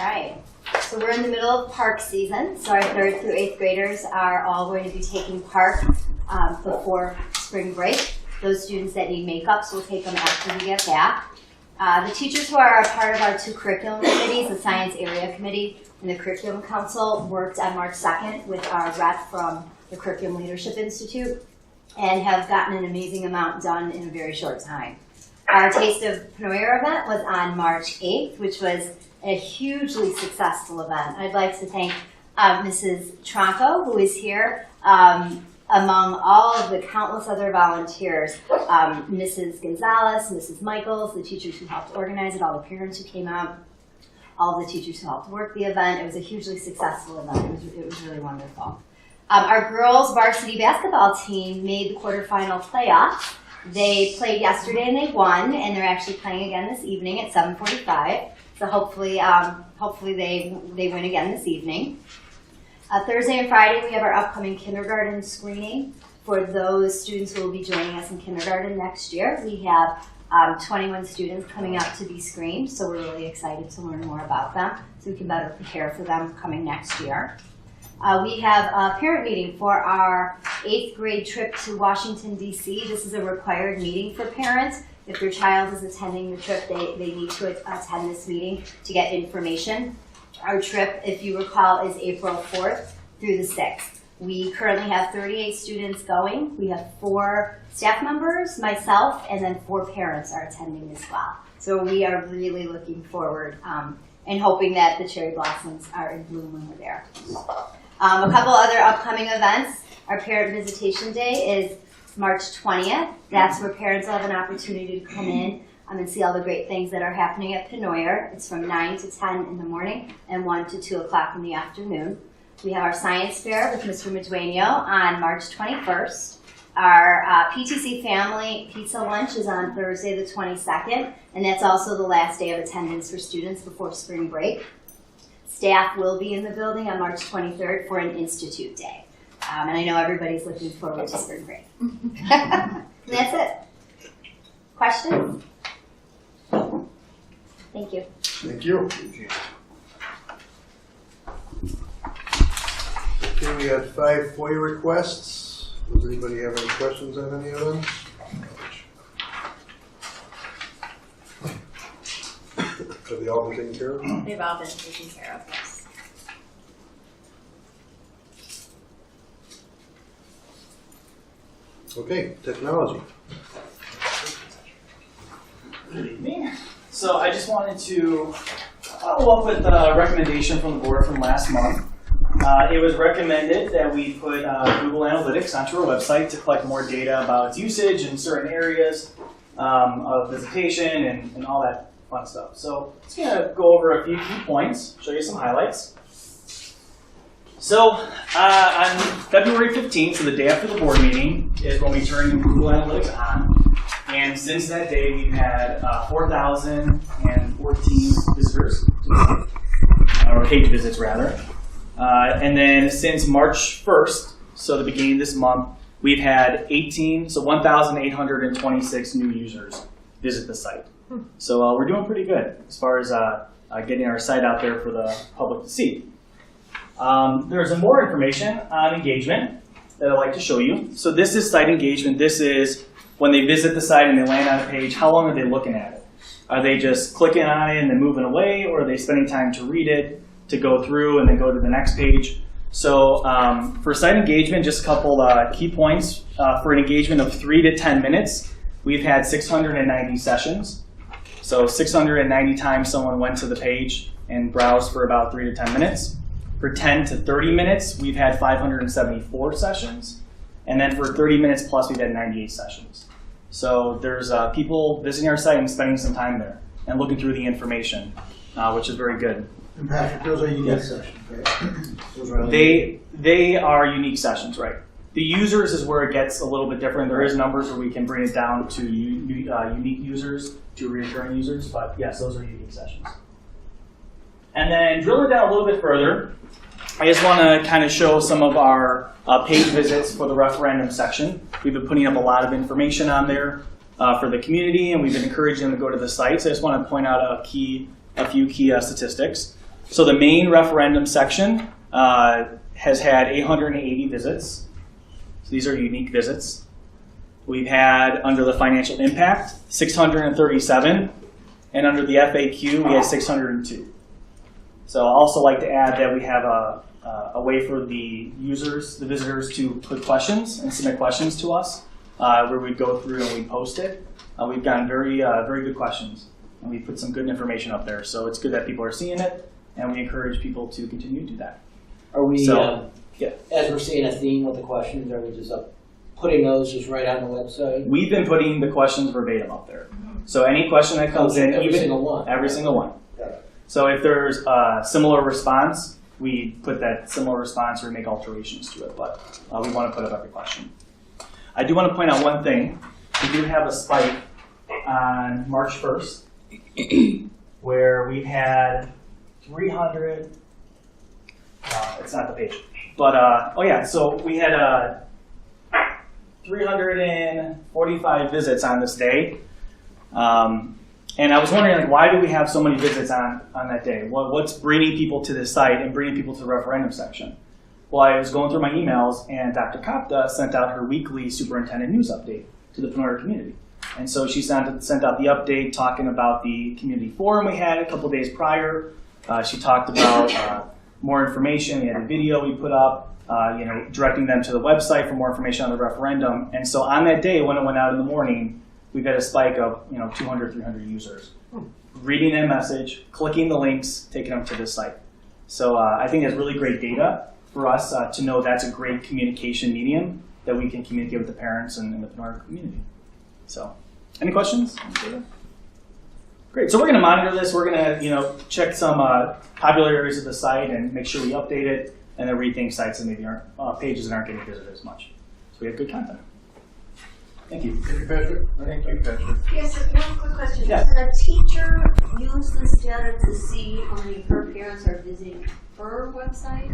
right. So we're in the middle of park season. So our 3rd through 8th graders are all going to be taking part before spring break. Those students that need makeups, we'll take them after we get back. The teachers who are a part of our 2 curriculum committees, the Science Area Committee and the Curriculum Council, worked on March 2nd with our rep from the Curriculum Leadership Institute and have gotten an amazing amount done in a very short time. Our Taste of Penoyer event was on March 8th, which was a hugely successful event. I'd like to thank Mrs. Tronco, who is here, among all of the countless other volunteers, Mrs. Gonzalez, Mrs. Michaels, the teachers who helped organize it, all the parents who came out, all the teachers who helped work the event. It was a hugely successful event. It was really wonderful. Our girls varsity basketball team made the quarterfinal playoffs. They played yesterday and they won, and they're actually playing again this evening at 7:45. So hopefully they win again this evening. Thursday and Friday we have our upcoming kindergarten screening for those students who will be joining us in kindergarten next year. We have 21 students coming up to be screened, so we're really excited to learn more about them so we can better prepare for them coming next year. We have a parent meeting for our 8th grade trip to Washington, D.C. This is a required meeting for parents. If your child is attending the trip, they need to attend this meeting to get information. Our trip, if you recall, is April 4th through the 6th. We currently have 38 students going. We have 4 staff members, myself, and then 4 parents are attending as well. So we are really looking forward and hoping that the cherry blossoms are in bloom when we're there. A couple other upcoming events. Our Parent Visitation Day is March 20th. That's where parents will have an opportunity to come in and see all the great things that are happening at Penoyer. It's from 9 to 10 in the morning and 1 to 2 o'clock in the afternoon. We have our science fair with Mr. Madueno on March 21st. Our PTC Family Pizza Lunch is on Thursday the 22nd, and that's also the last day of attendance for students before spring break. Staff will be in the building on March 23rd for an Institute Day. And I know everybody's looking forward to spring break. And that's it. Questions? Thank you. Thank you. Okay, we had 5 FOIA requests. Does anybody have any questions on any of them? Have they all been taken care of? They've all been taken care of, yes. Okay, technology. Good evening. So I just wanted to follow up with a recommendation from the board from last month. It was recommended that we put Google Analytics onto our website to collect more data about its usage in certain areas of visitation and all that fun stuff. So I'm just going to go over a few key points, show you some highlights. So on February 15th, so the day after the board meeting, is when we turned Google Analytics on. And since that day, we've had 4,014 visitors, or page visits rather. And then since March 1st, so the beginning of this month, we've had 1,826 new users visit the site. So we're doing pretty good as far as getting our site out there for the public to see. There's more information on engagement that I'd like to show you. So this is site engagement. This is when they visit the site and they land on a page, how long are they looking at it? Are they just clicking on it and then moving away, or are they spending time to read it, to go through and then go to the next page? So for site engagement, just a couple key points. For an engagement of 3 to 10 minutes, we've had 690 sessions. So 690 times someone went to the page and browsed for about 3 to 10 minutes. For 10 to 30 minutes, we've had 574 sessions. And then for 30 minutes plus, we've had 98 sessions. So there's people visiting our site and spending some time there and looking through the information, which is very good. And Patrick, those are unique sessions, right? They are unique sessions, right? The users is where it gets a little bit different. There is numbers where we can bring it down to unique users, to recurring users, but yes, those are unique sessions. And then drilling down a little bit further, I just want to kind of show some of our page visits for the referendum section. We've been putting up a lot of information on there for the community, and we've been encouraging them to go to the site. So I just want to point out a few key statistics. So the main referendum section has had 880 visits. So these are unique visits. We've had, under the financial impact, 637, and under the FAQ, we had 602. So I'd also like to add that we have a way for the users, the visitors, to put questions and submit questions to us, where we go through and we post it. We've gotten very good questions, and we put some good information up there. So it's good that people are seeing it, and we encourage people to continue to do that. Are we, Yeah. as we're seeing a theme with the questions, are we just putting those just right on the website? We've been putting the questions verbatim up there. So any question that comes in, Every single one? Every single one. Got it. So if there's a similar response, we put that similar response or make alterations to it, but we want to put up every question. I do want to point out one thing. We do have a spike on March 1st where we've had 300, it's not the page, but oh yeah, so we had 345 visits on this day. And I was wondering, like, why do we have so many visits on that day? What's bringing people to this site and bringing people to the referendum section? Well, I was going through my emails, and Dr. Kopta sent out her weekly superintendent news update to the Penora community. And so she sent out the update talking about the community forum we had a couple days prior. She talked about more information. We had a video we put up, directing them to the website for more information on the referendum. And so on that day, when it went out in the morning, we've had a spike of 200, 300 users reading that message, clicking the links, taking them to this site. So I think that's really great data for us to know that's a great communication medium that we can communicate with the parents and the Penora community. So, any questions? Great. So we're going to monitor this. We're going to check some popular areas of the site and make sure we update it, and then rethink sites that maybe aren't pages that aren't getting visited as much. So we have good content. Thank you. Thank you, Patrick. Thank you, Patrick. Yes, one quick question. Yeah. Can a teacher use this data to see how many her parents are visiting her website?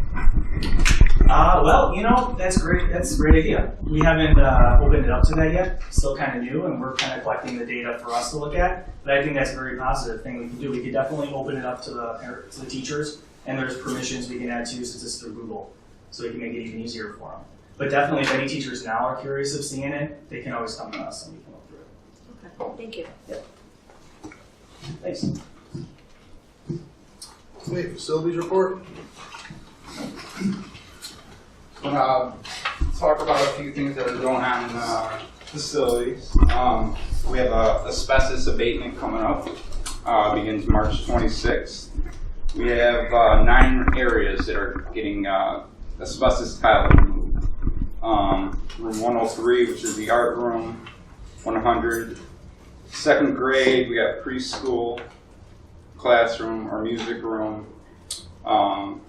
Well, that's great. That's a great idea. We haven't opened it up to that yet. Still kind of new, and we're kind of collecting the data for us to look at. But I think that's a very positive thing we can do. We could definitely open it up to the teachers, and there's permissions we can add to since it's through Google, so we can make it even easier for them. But definitely, if any teachers now are curious of seeing it, they can always come to us and we can look through it. Okay, thank you. Thanks. Okay, facilities report. Talk about a few things that are going on in facilities. We have asbestos abatement coming up. Begins March 26th. We have 9 areas that are getting asbestos tile removed. Room 103, which is the art room. 100. 2nd grade, we got preschool, classroom, or music room. Some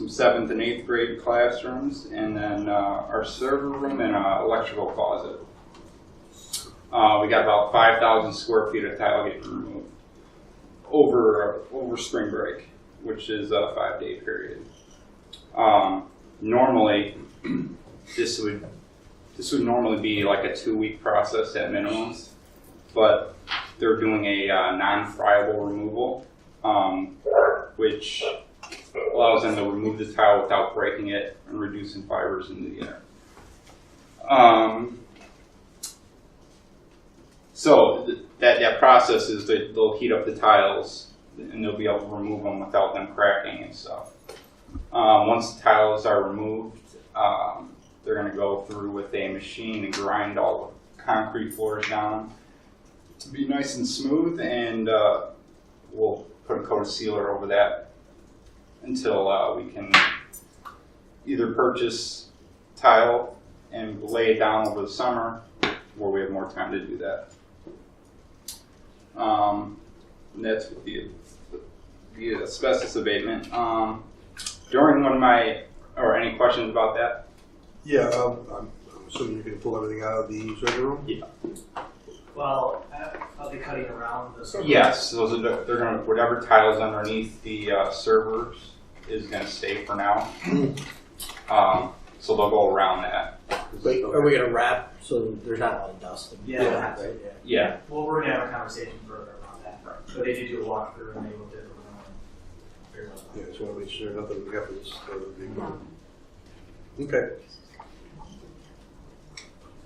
7th and 8th grade classrooms, and then our server room and electrical closet. We got about 5,000 square feet of tile getting removed over spring break, which is a 5-day period. Normally, this would normally be like a 2-week process at minimum, but they're doing a non-friable removal, which allows them to remove the tile without breaking it and reducing fibers into the air. So that process is that they'll heat up the tiles and they'll be able to remove them without them cracking and stuff. Once the tiles are removed, they're going to go through with a machine and grind all the concrete floors down to be nice and smooth, and we'll put a coat of sealer over that until we can either purchase tile and lay it down over the summer, where we have more time to do that. And that's with the asbestos abatement. During one of my, or any questions about that? Yeah, I'm assuming you're going to pull everything out of the server room? Yeah. Well, are they cutting around the server? Yes, those are they're going to, whatever tiles underneath the servers is going to stay for now. So they'll go around that. Wait, are we going to wrap so there's not a lot of dust? Yeah. Right? Yeah. Well, we're going to have a conversation further about that. Right. But they did do a walkthrough and they looked at it. Yeah, just want to make sure nothing happens. Okay.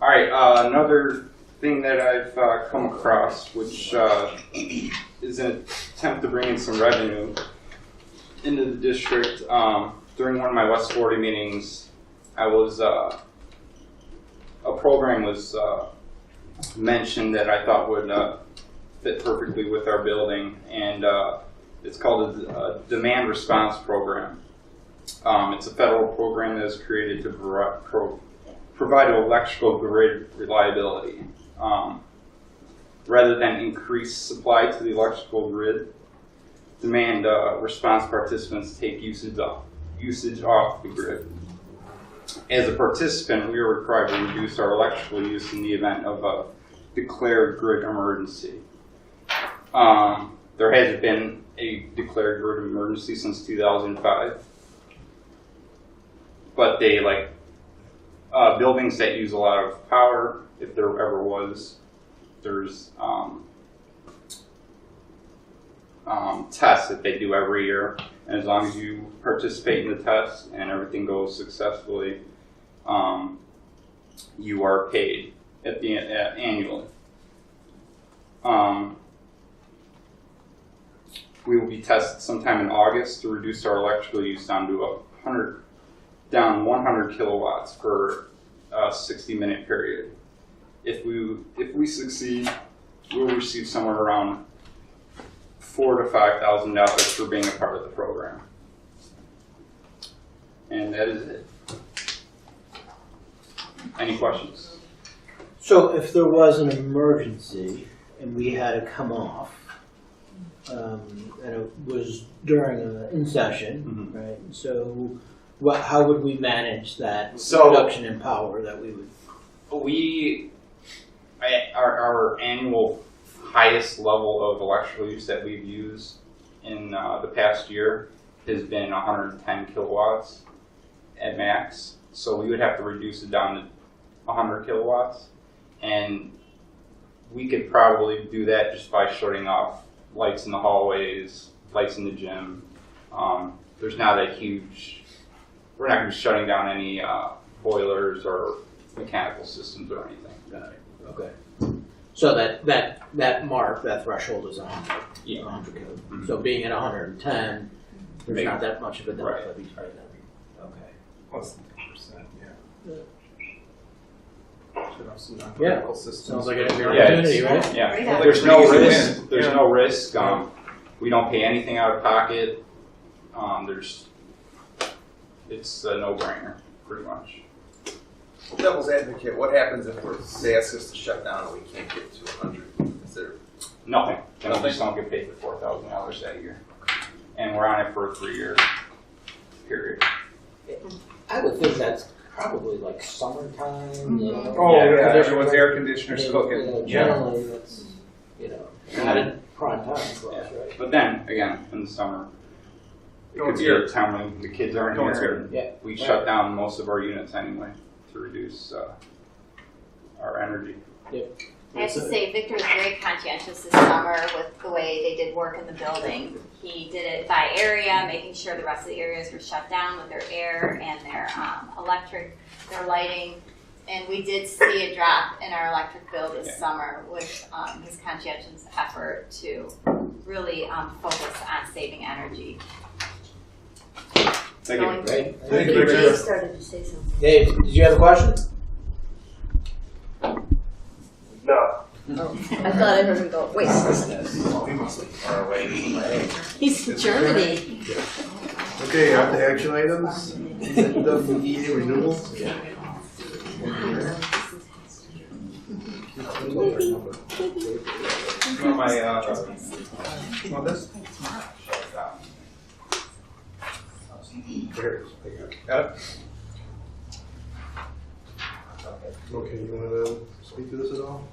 All right, another thing that I've come across, which is an attempt to bring in some revenue into the district. During one of my West Florida meetings, I was a program was mentioned that I thought would fit perfectly with our building, and it's called a demand response program. It's a federal program that is created to provide electrical grid reliability. Rather than increase supply to the electrical grid, demand response participants take usage off the grid. As a participant, we are required to reduce our electrical use in the event of a declared grid emergency. There hasn't been a declared grid emergency since 2005, but they buildings that use a lot of power, if there ever was, there's tests that they do every year, and as long as you participate in the tests and everything goes successfully, you are paid at the annually. We will be tested sometime in August to reduce our electrical use down to 100 kilowatts for a 60-minute period. If we succeed, we'll receive somewhere around $4,000 to $5,000 for being a part of the program. And that is it. Any questions? So if there was an emergency and we had to come off, and it was during in session, right? So how would we manage that reduction in power that we would? Our annual highest level of electrical use that we've used in the past year has been 110 kilowatts at max. So we would have to reduce it down to 100 kilowatts, and we could probably do that just by shutting off lights in the hallways, lights in the gym. There's not a huge. We're not going to be shutting down any boilers or mechanical systems or anything. Got it. Okay. So that threshold is 100. Yeah. 100 kilo. So being at 110, there's not that much of a delta. Right. Okay. Plus 10%, yeah. Should have some Yeah. non-critical systems. Sounds like an Yeah, opportunity, right? Yeah, Right. there's no Easy risk. win. There's Yeah. no risk. We don't pay anything out of pocket. It's a no-brainer, pretty much. Devil's advocate, what happens if they ask us to shut down and we can't get to 100? Is there Nothing. And we Nothing? just don't get paid for $4,000 that year, and we're on it for a 3-year period. I would think that's probably like summertime. You know, Oh, yeah, Yeah. everyone's air conditioners cooking. You know, generally, that's not in prime time for us, right? But then again, in the summer, it No, could it's be here. a time when the kids aren't No, it's here. here. And Yeah. we shut down most of our units anyway to reduce our energy. I have to say, Victor was very conscientious this summer with the way they did work in the building. He did it by area, making sure the rest of the areas were shut down with their air and their electric, their lighting. And we did see a drop in our electric bill this summer with his conscientious effort to really focus on saving energy. Thank you. Going- Great. Thank you, Dave Victor. started to say something. Dave, did you have a question? I thought I heard him go, wait, Oh, he must be far away. he's in Germany. Okay, on to action items. WEA renewal. Want my, want this? Here. Got it? Okay, you want to speak to this at all?